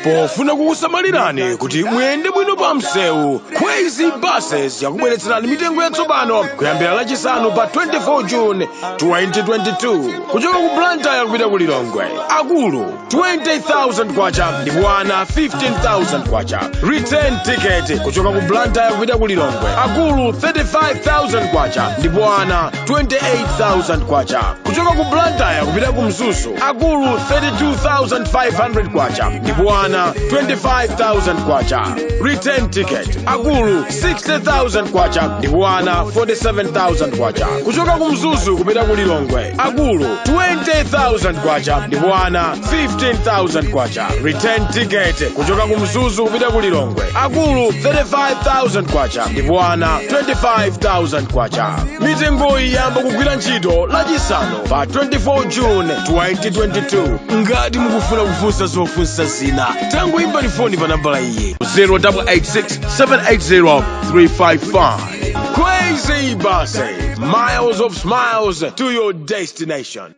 Pofuna kukusamalirani kuti muyende bwino pa msewu, Crazy Buses yakubweretserani mitengo yatsopano kuyambira lachisanu pa 24 June 2022 kuchoka ku Blantyre kupita ku Lilongwe. Akulu 20,000 kwacha ndipo ana 15,000 kwacha. Return ticket kuchoka ku Blantyre kupita ku Lilongwe. Akulu 35,000 kwacha ndipo ana 28,000 kwacha. Kuchoka ku Blantyre kupita ku Mzuzu. Akulu 32,500 kwacha ndipo ana 25,000 kwacha. Return ticket. Akulu 60,000 kwacha ndipo ana 47,000 kwacha. Kuchoka ku Mzuzu kupita ku Lilongwe. Akulu 20,000 kwacha ndipo ana 15,000 kwacha. Return ticket. Kuchoka ku Mzuzu kupita ku Lilongwe. Akulu 35,000 kwacha ndipo ana 25,000 kwacha. Mitengo iyamba kugwira ntchito lachisanu pa 24 June 2022. Ngati mukufuna kufunsa zofunsa zina, tangoimbani foni pa nambala iyi 0886-780-355. Crazy Buses, miles of smiles to your destination.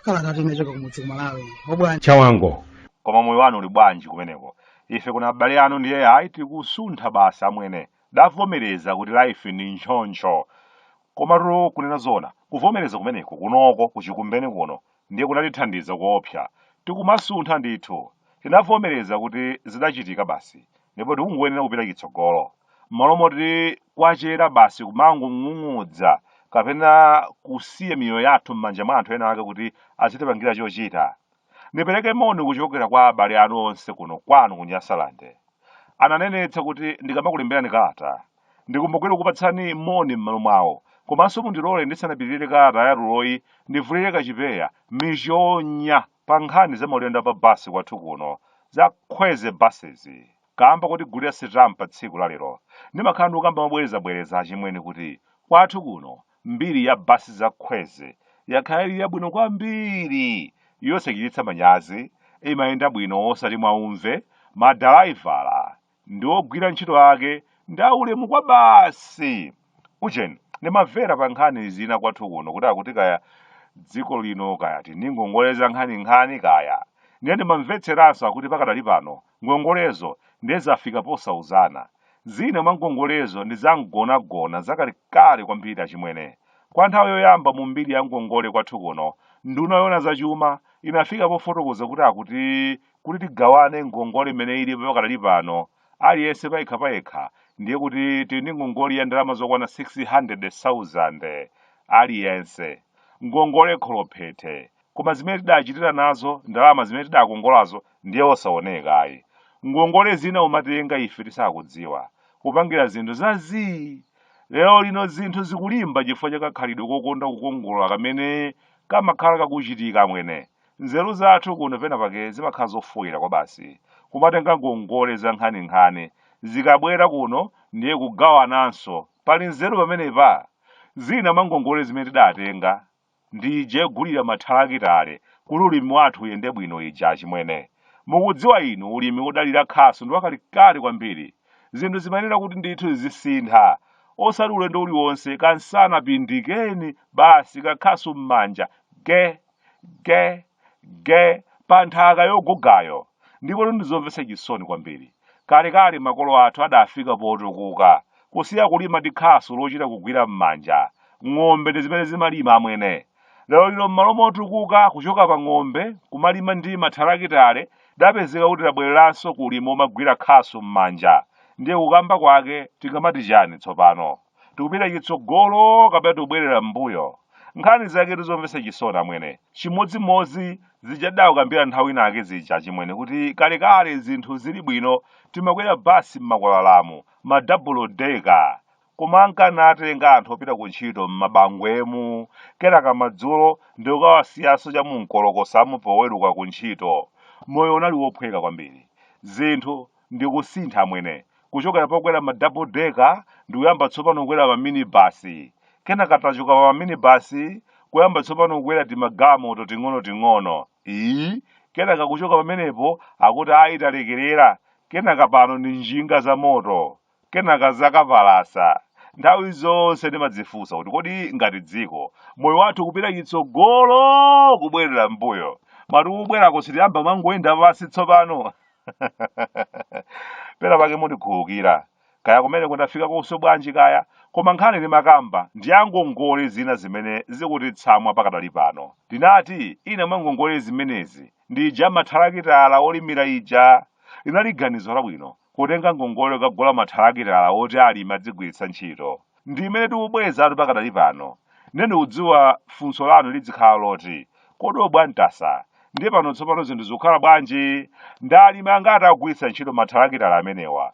Kalata timechoka kumudzi kumalawi. Obwanji chawango. Koma moyo wanu uli bwanji kumeneko? Ife kuna abale anu ndiye hayi tikusuntha basi amwene. Davomereza kuti life ni nchoncho. Koma ro kunena zona, kuvomereza kumeneko kunoko kuchikumbene kuno ndiye kunatithandiza kuopsa. Tikumasuntha ndithu. Tinavomereza kuti zidachitika basi. Ndipo tikungoyenera kupita chitsogolo. Malo moti kwachera basi kumango ng'ung'udza kapena kusiya miyoyo yathu m'manja mwa anthu ena ake kuti azitipangira chochita. Ndipereke moni kuchokera kwa abale anu onse kuno kwanu ku Nyasalande. Ananenetsa kuti ndikamakulemberani kalata ndikumbukire kupatsani moni m'malo mwawo, komanso mundilole ndisanapitirire kalata ya Ruloyi ndivulire kachipeya michonya pa nkhani za maulendo pa basi kwathu kuno za Crazy Buses. Kamba kuti gulira sitampa tsiku la lero ndimakhala ndikukamba mabwereza achimwene kuti kwathu kuno mbiri ya basi za Crazy yakhala yabwino kwambiri, yosachititsa manyazi, imayenda bwino osati mwaumve, madalaivala ndi ogwira ntchito ake ndi aulemu kwa basi. Ucheni ndimamvera pa nkhani zina kwathu kuno kuti akuti kaya dziko lino kaya tiningongoleza nkhani kaya. Ndiye ndimamvetseranso akuti pakadali pano ngongolezo ndiye zafika posauzana. Zina mangongolezo ndi zamgonagona zakalikale kwambiri achimwene. Kwa nthawi yoyamba mu mbiri ya ngongole kwathu kuno, nduna yona zachuma inafika pofotokoza kuti tigawane ngongole imene ili pakadali pano aliyense payekha ndiye kuti tili ngongole ya ndalama zokwana 600,000 aliyense. Ngongole kholophete. Koma zimene tidachitira nazo ndalama zimene tidakongolazo ndiye osaoneka ayi. Ngongole zina umatenga ife tisakudziwa kupangira zinthu zazi. Lero lino zinthu zikulimba chifukwa cha kakhalidwe kokonda kukongola kamene kamakhala kakuchitika amwene. Nzeru zathu kuno pena pake zimakhala zofuwira kwa basi. Kumatenga ngongole za nkhani zikabwera kuno ndiye kugawananso. Pali nzeru pamenepa. Zina mangongole zimene tidatenga ndije gulira mathalakitale kuti ulimi wathu uyende bwino ija achimwene. Mukudziwa inu ulimi udalira khasu ndi wakalikale kwambiri. Zinthu zimanena kuti ndithu zisintha. Osati ulendo uliwonse kansana pindikeni basi kakhasu m'manja pa nthaka yogogayo. Ndipo ndizomvetsa chisoni kwambiri. Kalekale makolo athu adafika potukuka kusiya kulima ndi khasu lochita kugwira m'manja. Ng'ombe ndi zimene zimalima amwene. Lero lino m'malo motukuka kuchoka pa ng'ombe kumalima ndi mathalakitale dapezeka kuti tabwereranso kulima omagwira khasu m'manja. Ndiye kukamba kwake tingamati chani tsopano? tikupita chitsogolo kapena tikubwerera m'mbuyo. Nkhani zake tizomvetsa chisoni amwene. Chimodzimodzi zichadawo kambira nthawi inake zija chimwene kuti kalekale zinthu zili bwino timakwera basi m'makwalalamu ma double decker. Koma ankanatenga anthu opita kuntchito m'mabangwemu kenaka madzulo ndi ukawasiyaso cha munkolokosamu poweruka kuntchito. Moyo unali wophweka kwambiri. Zinthu ndi kusintha amwene. Kuchokera pokwera ma double decker ndi kuyamba tsopano kukwera ma minibasi. Kenaka tachoka pa minibasi kuyamba tsopano kukwera timagamoto ting'ono. Kenaka kuchoka pamenepo akuti ayi talekerera. Kenaka pano ndi njinga za moto. Kenaka zakapalasa. Nthawi zonse ndimadzifunsa kuti kodi ngati dziko moyo wathu kupita chitsogolo kubwerera m'mbuyo. Mati kubwerako sitiyamba mangoyenda pasi tsopano. Pera pake mundikhululukira. Kaya kumene kundafika konso bwanji kaya. Koma nkhani limakamba ndi angongole zina zimene zikutitsamwa pakadali pano. Tinati ina mwa ngongole zimenezi ndi ija mathalakitala olimira ija. Inali ganizo labwino kutenga ngongole kagula mathalakitala oti alimi adzigwiritsa ntchito. Ndi imene tikubweza atu pakadali pano. Nene udziwa funso lanu lidzikhala loti kodi bwantasa ndiye pano tsopano zinthu zikukhala bwanji ndi alimi angati agwiritsa ntchito mathalakitala amenewa.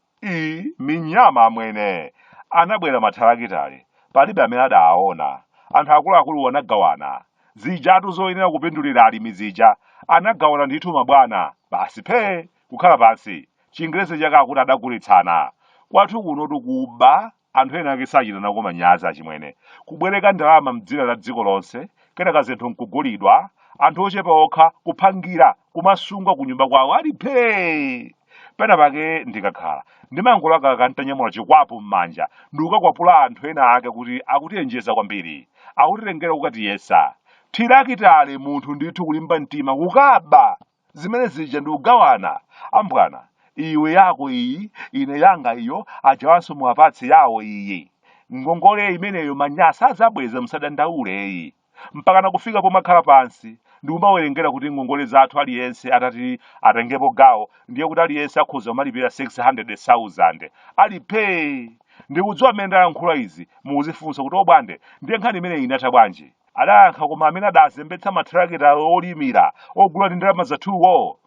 Minyama amwene anabwera mathalakitale palibe amene adawaona. Anthu akuluakulu anagawana zijatu zoyenera kupindulira alimi zija anagawana ndithu mabwana basi phe kukhala pansi. Chingerezi chake akuti adagulitsana. Kwathu kuno tikuba anthu ena ake sachita nako manyazi achimwene. Kubwereka ndalama m'dzina la dziko lonse kenaka zinthu nkugulidwa anthu ochepa okha kuphangira kumasunga ku nyumba kwawo ali phe. Pena pake ndikakhala ndimangola kantanyamula chikwapu m'manja ndikukakwapula anthu ena ake kuti akutiyenjeza kwambiri akutitengera kukatiyesa. Thilakitale munthu ndithu kulimba mtima kukaba zimene zija ndikugawana. Ambwana iwe yako iyi ine yanga iyo ajawanso muwapatse yawo iyi. Ngongole imeneyo Manyasa azabweza msadandaule mpaka nakufika pomakhala pansi ndikumawerengera kuti ngongole zathu aliyense atati atengepo gawo ndiye kuti aliyense akhoza kumalipira 600,000 ali phe. Ndikudziwa mmene ndayankhula izi mukuzifunsa kuti Bwande ndiye nkhani imene inatha bwanji. Adayankha koma amene adazembetsa mathalakitala olimira ogula ndi ndalama zathuwo.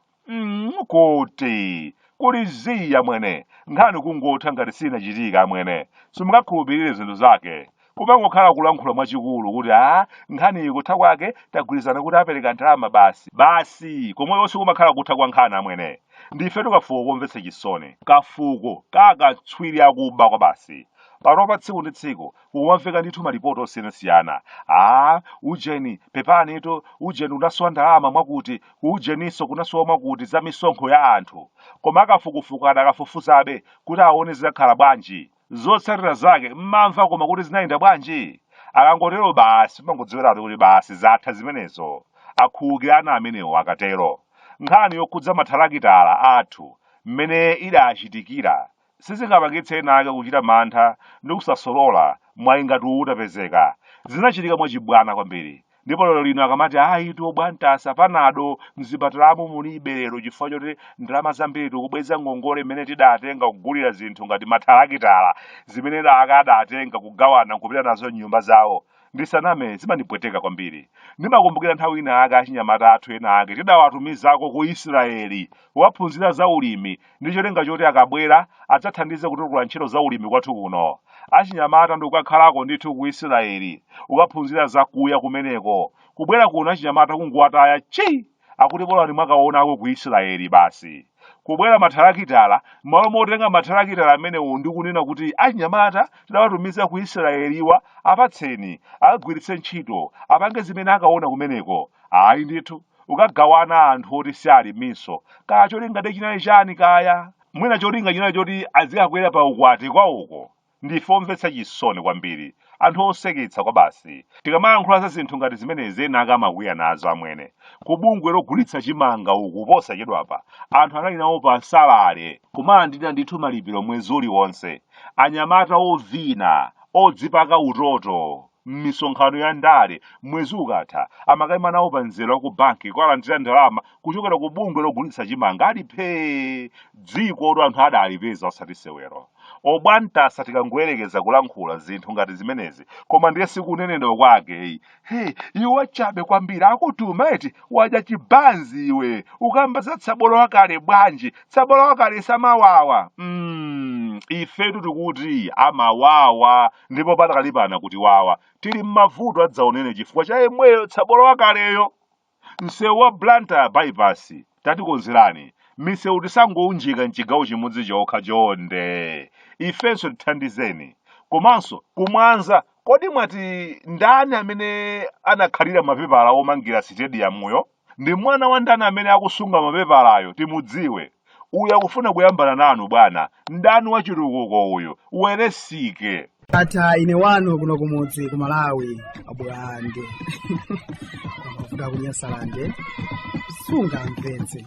Kuti kuliziya mwene nkhani kungotha ngati sinachitika mwene simungakhulupirire zinthu zake. Kumangokhala kulankhula mwachikulu kuti nkhani ikutha kwake tagwirizana kuti apereka ndalama basi komwe yonse kumakhala kutha kwa nkhani amwene. Ndife tukafuko komvetsa chisoni kafuko kakatswiri akuba kwa basi. Panopa tsiku ndi tsiku kukumamveka ndithu malipoti osiyanasiyana. Ujeni pepanito ujeni unasowa ndalama mwakuti ujeninso kunasowa mwakuti za misonkho ya anthu. Koma akafukufuku adakafufuzabe kuti aone zidakhala bwanji. Zotsatira zake mmamva koma kuti zinayenda bwanji. Akangotero basi mangodziweratu kuti basi zatha zimenezo. Akhuwukirana amenewo akatero. Nkhani yokhudza mathalakitala athu mmene idachitikira sizingapangitse ena ake kuchita mantha ndi kusasolola mwayi ngati utapezeka. Zinachitika mwachibwana kwambiri. Ndipo lero lino akamati ayitu bwantasa panado mzipatalamu mulibe lero chifukwa choti ndalama zambiri tikubweza ngongole mmene tidatenga kugulira zinthu ngati mathalakitala zimene akadatenga kugawana kupita nazo nyumba zawo. Ndisaname zimandipweteka kwambiri. Ndimakumbukira nthawi ina ake achinyamata athu ena ake tidawatumizako ku Israeli kuwaphunzira za ulimi ndi cholinga choti akabwera adzathandize kutukula ntchito za ulimi kwathu kuno. Achinyamata ndikukakhalako ndithu ku Israeli ukaphunzira zakuya kumeneko. Kubwera kuno achinyamata kunguwataya akuti bola mwakaonako ku Israeli basi. Kubwera mathalakitala malo motenga mathalakitala amenewo ndikunena kuti achinyamata tidawatumiza ku Israeliwa apatseni agwiritse ntchito apange zimene akaona kumeneko. Ayi ndithu ukagawana anthu oti si alimiso kaya cholinga chinali chani kaya mwina cholinga chinali choti azikakwera pa ukwati kwawoko. Ndife omvetsa chisoni kwambiri anthu oseketsa kwa basi. Tikamayankhula za zinthu ngati zimenezi ena akamakwiya nazo amwene. Kubungwe logulitsa chimanga uku posachedwapa anthu anali nawo pa salale kumalandira ndithu malipiro mwezi uliwonse. Anyamata ovina odzipaka utoto m'misonkhano ya ndale mwezi ukatha amakayima nawo pa nzero ku banki kulandira ndalama kuchokera ku bungwe logulitsa chimanga ali phe. Dziko olo anthu adalipeza osati sewero. obwantasa tikangoyerekeza kulankhula zinthu ngati zimenezi koma ndiye sikunenedwa kwake iwe chabe kwambiri akutuma eti wadya chibanzi iwe ukamba za tsabolo wakale bwanji tsabolo wakale samawawa ifetu tikuti amawawa ndipo patakalipana kuti wawa tili mmavuto adzaonene chifukwa cha yemweyo tsabolo wakaleyo. Msewu wa Blantyre bypass tatikonzerani misewu tisangounjika mchigawo chimodzi chokha chonde ifenso tithandizeni. Komanso kumwanza kodi mwati ndani amene anakhalira mapepala omangira stadiumuyo? Ndi mwana wa ndani amene akusunga mapepalayo timudziwe. Uyu akufuna kuyambana nanu bwana, ndani wa chitukuko uyu uweresike. Ata ine wano kuno kumudzi ku Malawi Bwande amafuta kunyasalande sunga mvetse